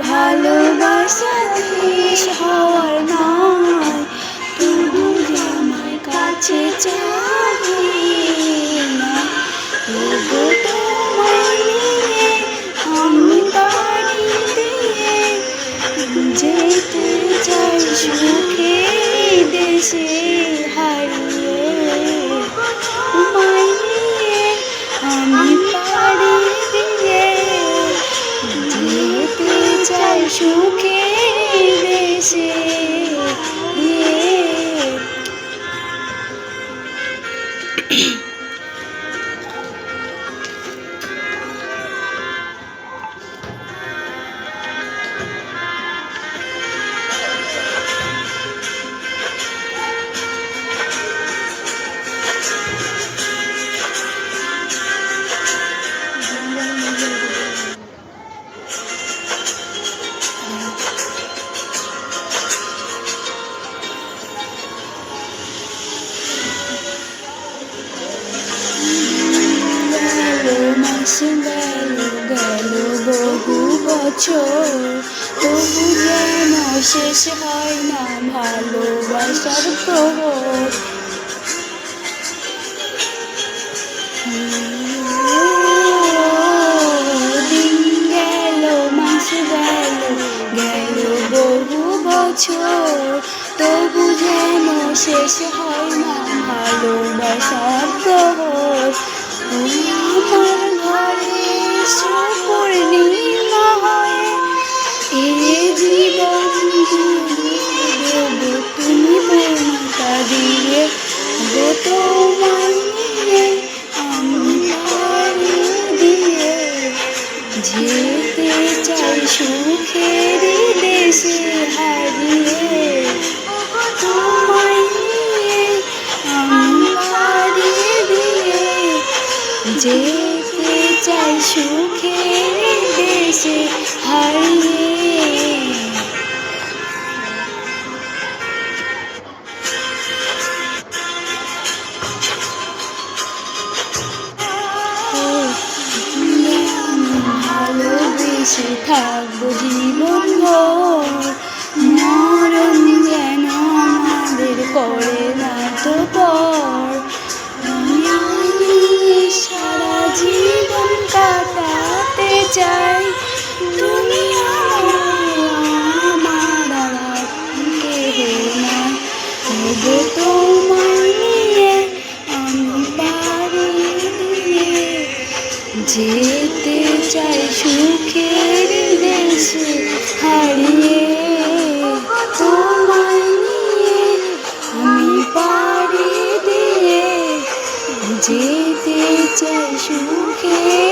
ভালোবাসা শেষ হওয়ার নয়, তবু যে আমার কাছে চাবি না। তবু তোমায় নিয়ে আমি পাড়ি দিয়ে যেতে চাই সুখের দেশে হারিয়ে। তোমায় নিয়ে আমি পাড়ি দিয়ে যেতে চাই সুখের দেশে। গেল গেল বহু বছর, তবু যেন শেষ হয় না ভালোবাসার প্রহর। দিন গেল মাস গেল গেল বহু বছর, তবু যেন শেষ হয় না ভালোবাসার প্রহর। আমার ঘরে পূর্ণিমা হয়ে এ জীবন দেব তুমি পূর্ণতা দিয়ে। গো তোমায় নিয়ে আমি পাড়ি দিয়ে যেতে চাই সুখের দেশে হারিয়ে। তোমায় নিয়ে আমি পাড়ি দিয়ে যেতে চাই সুখের দেশে হারিয়ে। ভালোবেসে থাকবো জীবন ভর, মরণ যেন আমাদের করে না তো পর। আমি সারা জীবন কাটাতে চাই, তুমি আমার আর কেহ নাই। তবু তোমায় নিয়ে আমি পাড়ি দিয়ে যেতে চাই সুখের দেশে হারিয়ে। তোমায় নিয়ে আমি পাড়ি দিয়ে যেতে চাই সুখের